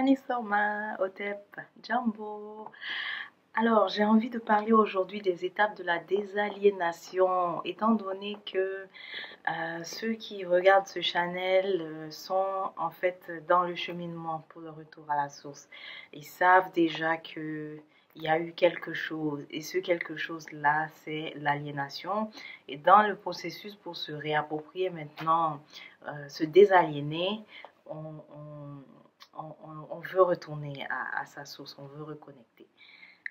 Anisoma, Otep, Jumbo. Alors, j'ai envie de parler aujourd'hui des étapes de la désaliénation, étant donné que ceux qui regardent ce channel sont en fait dans le cheminement pour le retour à la source. Ils savent déjà que il y a eu quelque chose et ce quelque chose-là, c'est l'aliénation. Et dans le processus pour se réapproprier maintenant, se désaliéner, on, on, on veut retourner à sa source, on veut reconnecter.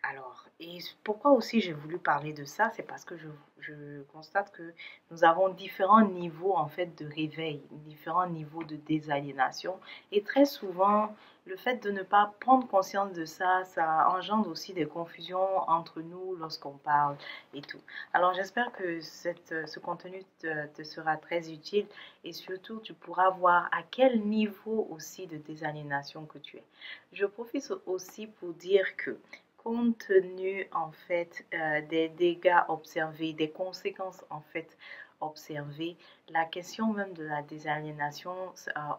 Alors, et pourquoi aussi j'ai voulu parler de ça, c'est parce que je constate que nous avons différents niveaux en fait de réveil, différents niveaux de désaliénation. Et très souvent, le fait de ne pas prendre conscience de ça, ça engendre aussi des confusions entre nous lorsqu'on parle et tout. Alors, j'espère que ce contenu te sera très utile et surtout, tu pourras voir à quel niveau aussi de désaliénation que tu es. Je profite aussi pour dire que compte tenu en fait des dégâts observés, des conséquences en fait observées, la question même de la désaliénation,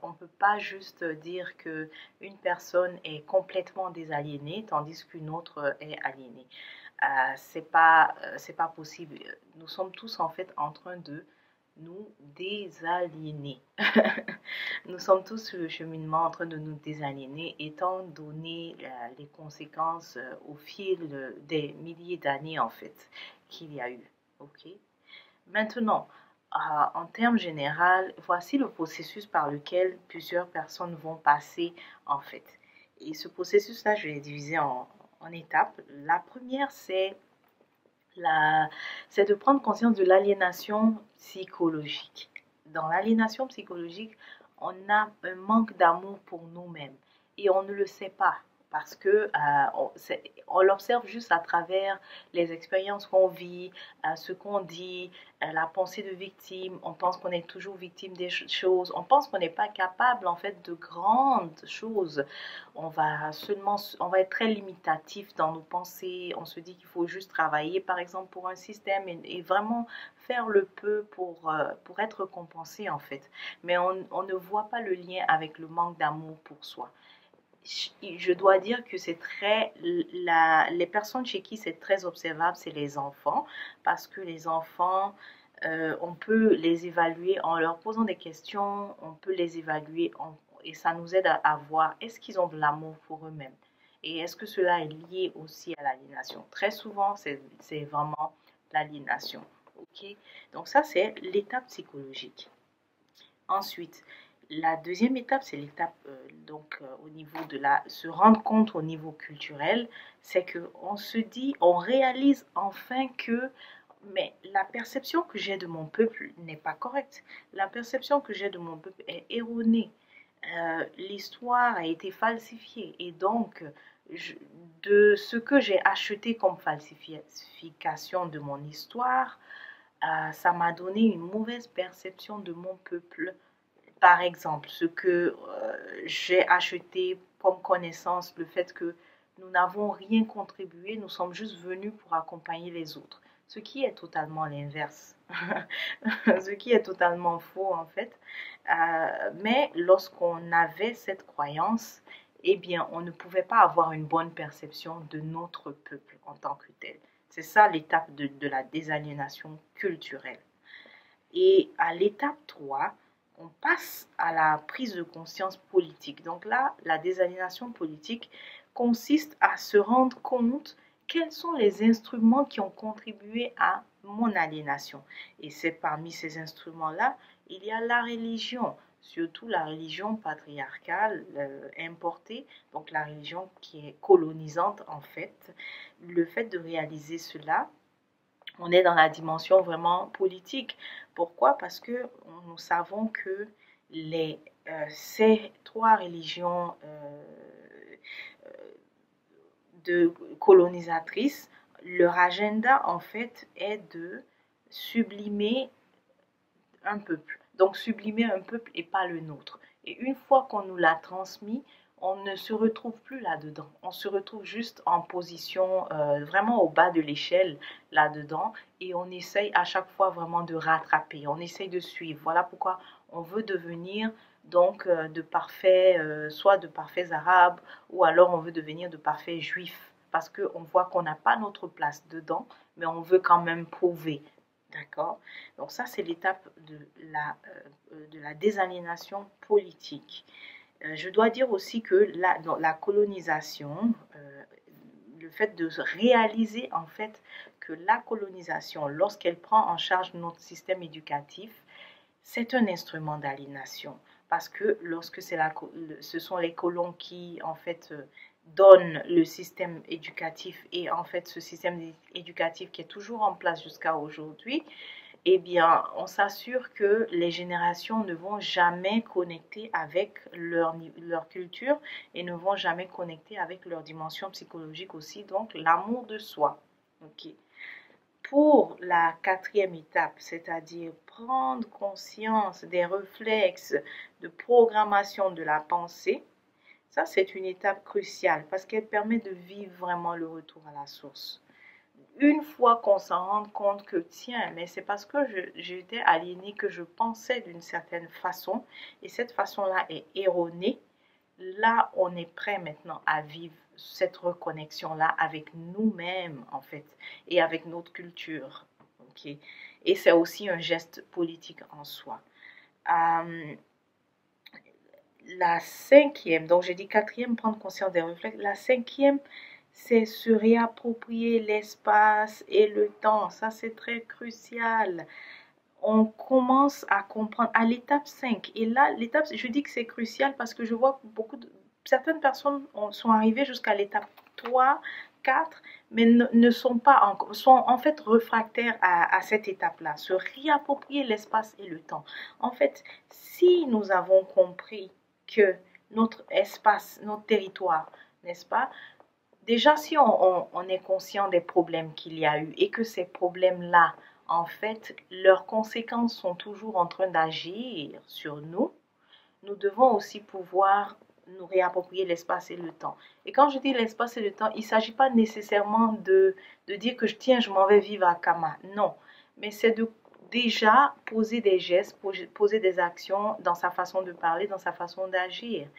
on ne peut pas juste dire que une personne est complètement désaliénée tandis qu'une autre est aliénée. C'est pas possible. Nous sommes tous en fait en train de nous désaliéner. Nous sommes tous sur le cheminement en train de nous désaliéner, étant donné les conséquences au fil des milliers d'années en fait qu'il y a eu. Ok. Maintenant, en termes généraux, voici le processus par lequel plusieurs personnes vont passer en fait. Et ce processus-là, je l'ai divisé en étapes. La première, c'est de prendre conscience de l'aliénation psychologique. Dans l'aliénation psychologique, on a un manque d'amour pour nous-mêmes et on ne le sait pas parce que on l'observe juste à travers les expériences qu'on vit, ce qu'on dit, la pensée de victime. On pense qu'on est toujours victime des choses. On pense qu'on n'est pas capable en fait de grandes choses. On va être très limitatif dans nos pensées. On se dit qu'il faut juste travailler, par exemple, pour un système et vraiment faire le peu pour être compensé, en fait. Mais on ne voit pas le lien avec le manque d'amour pour soi. Je dois dire que les personnes chez qui c'est très observable, c'est les enfants, parce que les enfants, on peut les évaluer en leur posant des questions, on peut les évaluer et ça nous aide à voir est-ce qu'ils ont de l'amour pour eux-mêmes et est-ce que cela est lié aussi à l'aliénation. Très souvent, c'est vraiment l'aliénation. Ok. Donc ça, c'est l'étape psychologique. Ensuite, la deuxième étape, c'est l'étape au niveau de se rendre compte au niveau culturel, c'est que on se dit, on réalise enfin que mais la perception que j'ai de mon peuple n'est pas correcte. La perception que j'ai de mon peuple est erronée. L'histoire a été falsifiée et donc de ce que j'ai acheté comme falsification de mon histoire, ça m'a donné une mauvaise perception de mon peuple. Par exemple, ce que j'ai acheté comme connaissance, le fait que nous n'avons rien contribué, nous sommes juste venus pour accompagner les autres. Ce qui est totalement l'inverse. Ce qui est totalement faux en fait. Mais lorsqu'on avait cette croyance, eh bien, on ne pouvait pas avoir une bonne perception de notre peuple en tant que tel. C'est ça l'étape de la désaliénation culturelle. Et à l'étape 3, on passe à la prise de conscience politique. Donc là, la désaliénation politique consiste à se rendre compte quels sont les instruments qui ont contribué à mon aliénation. Et c'est parmi ces instruments-là, il y a la religion, surtout la religion patriarcale importée, donc la religion qui est colonisante en fait. Le fait de réaliser cela, on est dans la dimension vraiment politique. Pourquoi? Parce que nous savons que ces trois religions de colonisatrices, leur agenda en fait est de sublimer un peuple. Donc sublimer un peuple et pas le nôtre. Et une fois qu'on nous l'a transmis, on ne se retrouve plus là-dedans. On se retrouve juste en position vraiment au bas de l'échelle là-dedans et on essaye à chaque fois vraiment de rattraper. On essaye de suivre. Voilà pourquoi on veut devenir donc soit de parfaits arabes, ou alors on veut devenir de parfaits juifs, parce qu'on voit qu'on n'a pas notre place dedans, mais on veut quand même prouver. D'accord? Donc ça, c'est l'étape de la désaliénation politique. Je dois dire aussi que dans la colonisation, le fait de réaliser en fait que la colonisation, lorsqu'elle prend en charge notre système éducatif, c'est un instrument d'aliénation. Parce que lorsque ce sont les colons qui en fait donnent le système éducatif, et en fait ce système éducatif qui est toujours en place jusqu'à aujourd'hui, eh bien, on s'assure que les générations ne vont jamais connecter avec leur culture et ne vont jamais connecter avec leur dimension psychologique aussi, donc l'amour de soi. Ok. Pour la quatrième étape, c'est-à-dire prendre conscience des réflexes de programmation de la pensée, ça c'est une étape cruciale parce qu'elle permet de vivre vraiment le retour à la source. Une fois qu'on s'en rend compte que, tiens, mais c'est parce que j'étais aliénée que je pensais d'une certaine façon, et cette façon-là est erronée, là, on est prêt maintenant à vivre cette reconnexion-là avec nous-mêmes, en fait, et avec notre culture. Okay? Et c'est aussi un geste politique en soi. La cinquième, donc j'ai dit quatrième, prendre conscience des réflexes. La cinquième, c'est se réapproprier l'espace et le temps. Ça, c'est très crucial. On commence à comprendre à l'étape 5. Et là, je dis que c'est crucial parce que je vois que certaines personnes sont arrivées jusqu'à l'étape 3, 4, mais ne sont pas encore, sont en fait réfractaires à cette étape-là. Se réapproprier l'espace et le temps. En fait, si nous avons compris que notre espace, notre territoire, n'est-ce pas? Déjà, si on est conscient des problèmes qu'il y a eu et que ces problèmes-là, en fait, leurs conséquences sont toujours en train d'agir sur nous, nous devons aussi pouvoir nous réapproprier l'espace et le temps. Et quand je dis l'espace et le temps, il ne s'agit pas nécessairement de dire que tiens, je m'en vais vivre à Kama. Non, mais c'est de déjà poser des gestes, poser des actions dans sa façon de parler, dans sa façon d'agir.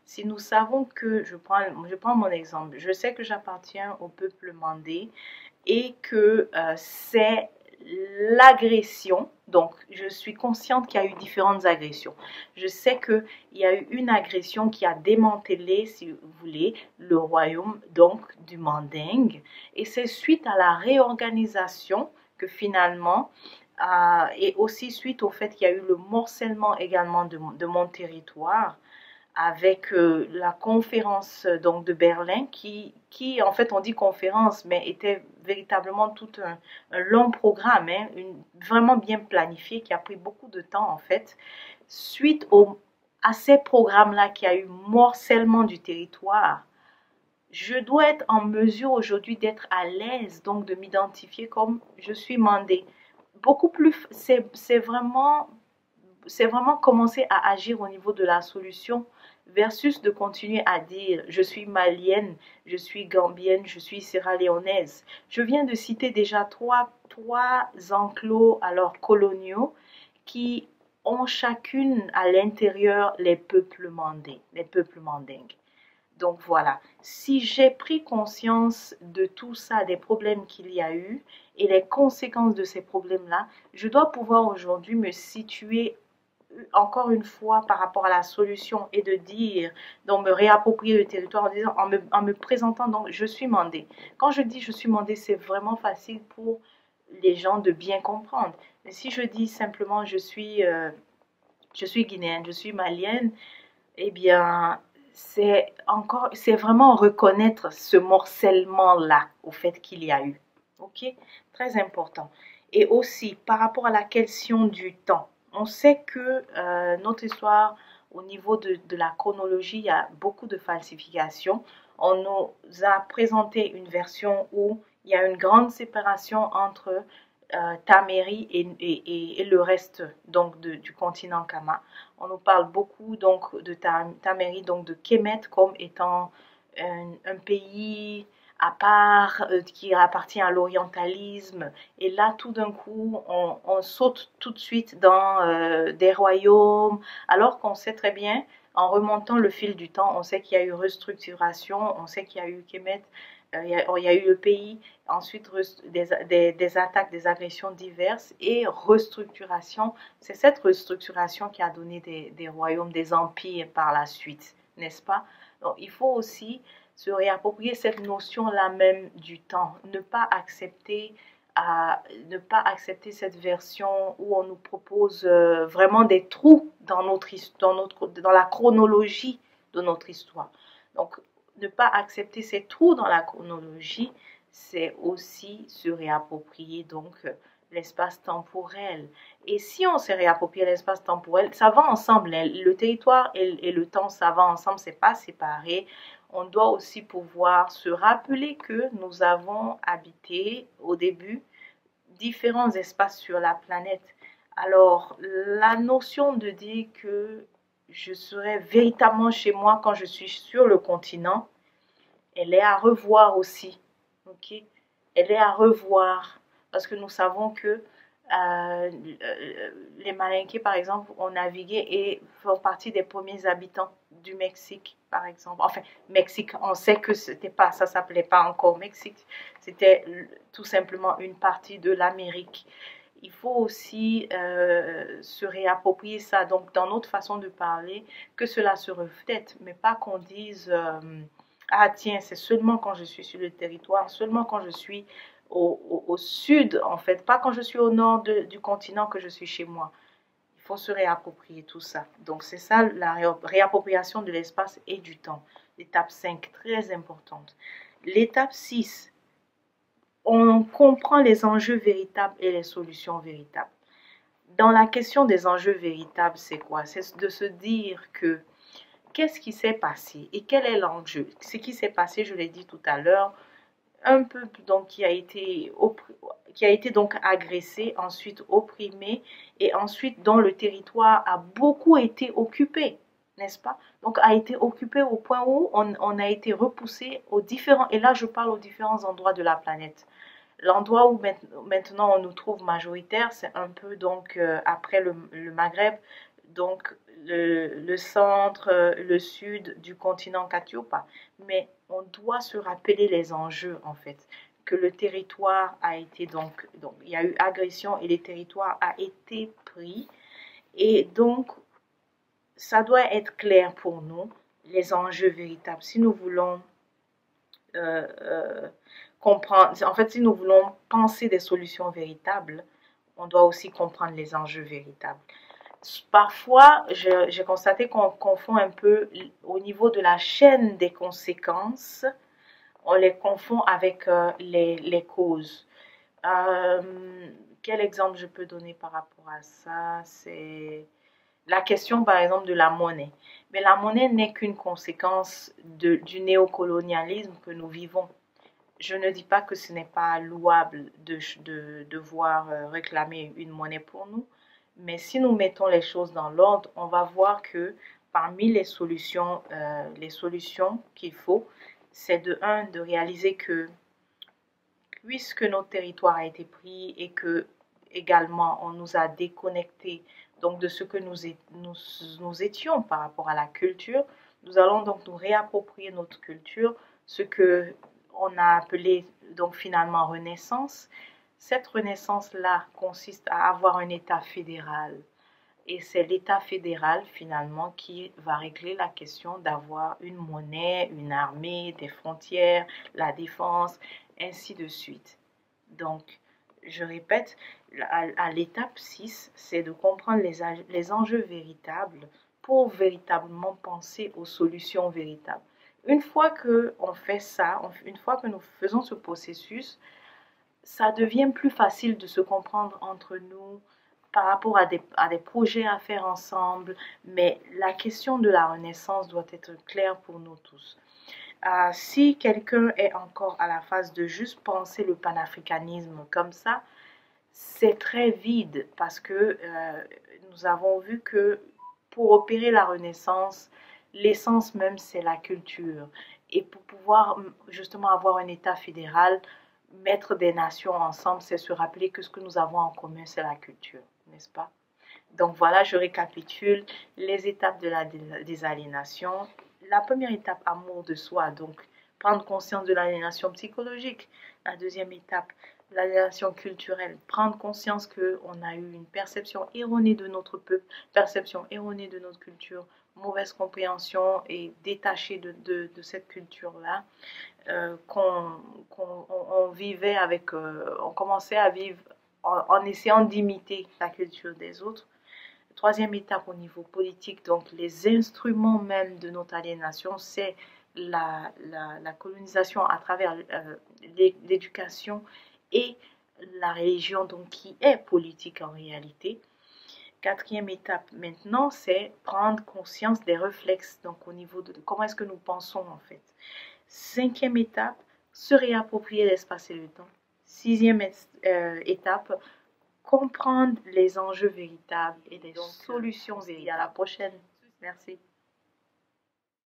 Si nous savons que, je prends mon exemple, je sais que j'appartiens au peuple mandé et que c'est l'agression, donc je suis consciente qu'il y a eu différentes agressions. Je sais qu'il y a eu une agression qui a démantelé, si vous voulez, le royaume donc du Manding, et c'est suite à la réorganisation que finalement, et aussi suite au fait qu'il y a eu le morcellement également de mon territoire, avec la conférence donc de Berlin qui en fait on dit conférence mais était véritablement tout un long programme, hein, vraiment bien planifié qui a pris beaucoup de temps en fait. Suite à ces programmes-là qui a eu morcellement du territoire, je dois être en mesure aujourd'hui d'être à l'aise, donc de m'identifier comme je suis mandé. Beaucoup plus, c'est vraiment commencer à agir au niveau de la solution versus de continuer à dire je suis malienne, je suis gambienne, je suis sierra-léonaise. Je viens de citer déjà trois enclos alors coloniaux qui ont chacune à l'intérieur les peuples mandés, les peuples mandingues. Donc voilà, si j'ai pris conscience de tout ça, des problèmes qu'il y a eu et les conséquences de ces problèmes-là, je dois pouvoir aujourd'hui me situer encore une fois par rapport à la solution et de dire, donc me réapproprier le territoire en disant, en me présentant, donc je suis mandé. Quand je dis je suis mandé, c'est vraiment facile pour les gens de bien comprendre. Mais si je dis simplement je suis guinéenne, je suis malienne, eh bien, c'est vraiment reconnaître ce morcellement-là au fait qu'il y a eu. Ok? Très important. Et aussi, par rapport à la question du temps, on sait que notre histoire, au niveau de la chronologie, il y a beaucoup de falsifications. On nous a présenté une version où il y a une grande séparation entre Taméry et le reste donc du continent Kama. On nous parle beaucoup donc de Taméry, donc de Kemet comme étant un pays à part, qui appartient à l'orientalisme. Et là, tout d'un coup, on saute tout de suite dans des royaumes, alors qu'on sait très bien, en remontant le fil du temps, on sait qu'il y a eu restructuration, on sait qu'il y a eu Kemet, il y a eu le pays, ensuite des attaques, des agressions diverses et restructuration. C'est cette restructuration qui a donné des royaumes, des empires par la suite, n'est-ce pas? Donc, il faut aussi se réapproprier cette notion-là même du temps, ne pas accepter cette version où on nous propose vraiment des trous dans la chronologie de notre histoire. Donc, ne pas accepter ces trous dans la chronologie, c'est aussi se réapproprier donc l'espace temporel. Et si on se réapproprie l'espace temporel, ça va ensemble. Le territoire et le temps, ça va ensemble, c'est pas séparé. On doit aussi pouvoir se rappeler que nous avons habité au début différents espaces sur la planète. Alors, la notion de dire que je serai véritablement chez moi quand je suis sur le continent, elle est à revoir aussi. Ok? Elle est à revoir parce que nous savons que les Malinqués, par exemple, ont navigué et font partie des premiers habitants du Mexique, par exemple. Enfin, Mexique, on sait que c'était pas, ça s'appelait pas encore Mexique, c'était tout simplement une partie de l'Amérique. Il faut aussi se réapproprier ça. Donc, dans notre façon de parler, que cela se reflète, mais pas qu'on dise ah tiens, c'est seulement quand je suis sur le territoire, seulement quand je suis au sud, en fait, pas quand je suis au nord du continent que je suis chez moi. Il faut se réapproprier tout ça. Donc, c'est ça la réappropriation de l'espace et du temps. L'étape 5, très importante. L'étape 6, on comprend les enjeux véritables et les solutions véritables. Dans la question des enjeux véritables, c'est quoi? C'est de se dire que qu'est-ce qui s'est passé et quel est l'enjeu? Ce qui s'est passé, je l'ai dit tout à l'heure, un peuple donc qui a été donc agressé, ensuite opprimé et ensuite dont le territoire a beaucoup été occupé, n'est-ce pas? Donc a été occupé au point où on a été repoussé aux différents, et là je parle aux différents endroits de la planète. L'endroit où maintenant on nous trouve majoritaire, c'est un peu donc après le Maghreb, donc le centre, le sud du continent Katiopa. Mais on doit se rappeler les enjeux en fait, que le territoire a été donc il y a eu agression et le territoire a été pris. Et donc, ça doit être clair pour nous, les enjeux véritables. Si nous voulons euh, euh, comprendre, en fait, si nous voulons penser des solutions véritables, on doit aussi comprendre les enjeux véritables. Parfois, j'ai constaté qu'on confond un peu au niveau de la chaîne des conséquences, on les confond avec les causes. Euh, Quel exemple je peux donner par rapport à ça? C'est la question, par exemple, de la monnaie. Mais la monnaie n'est qu'une conséquence du néocolonialisme que nous vivons. Je ne dis pas que ce n'est pas louable de devoir réclamer une monnaie pour nous, mais si nous mettons les choses dans l'ordre, on va voir que parmi les solutions qu'il faut, c'est de un, de réaliser que puisque notre territoire a été pris et que également on nous a déconnectés donc de ce que nous étions par rapport à la culture, nous allons donc nous réapproprier notre culture, ce que on a appelé donc finalement renaissance. Cette renaissance-là consiste à avoir un État fédéral. Et c'est l'État fédéral finalement qui va régler la question d'avoir une monnaie, une armée, des frontières, la défense, ainsi de suite. Donc, je répète, à l'étape 6, c'est de comprendre les enjeux véritables pour véritablement penser aux solutions véritables. Une fois que on fait ça, une fois que nous faisons ce processus, ça devient plus facile de se comprendre entre nous par rapport à des projets à faire ensemble. Mais la question de la renaissance doit être claire pour nous tous. Si quelqu'un est encore à la phase de juste penser le panafricanisme comme ça, c'est très vide parce que nous avons vu que pour opérer la renaissance, l'essence même c'est la culture. Et pour pouvoir justement avoir un État fédéral, mettre des nations ensemble, c'est se rappeler que ce que nous avons en commun, c'est la culture, n'est-ce pas? Donc voilà, je récapitule les étapes de la désaliénation. La première étape, amour de soi, donc prendre conscience de l'aliénation psychologique. La deuxième étape, l'aliénation culturelle, prendre conscience qu'on a eu une perception erronée de notre peuple, perception erronée de notre culture, mauvaise compréhension et détachée de cette culture-là, qu'on vivait avec, on commençait à vivre en essayant d'imiter la culture des autres. Troisième étape au niveau politique, donc les instruments même de notre aliénation, c'est la colonisation à travers l'éducation et la religion, donc qui est politique en réalité. Quatrième étape maintenant, c'est prendre conscience des réflexes, donc au niveau de comment est-ce que nous pensons en fait. Cinquième étape, se réapproprier l'espace et le temps. Sixième étape, comprendre les enjeux véritables et les solutions véritables. À la prochaine. Merci.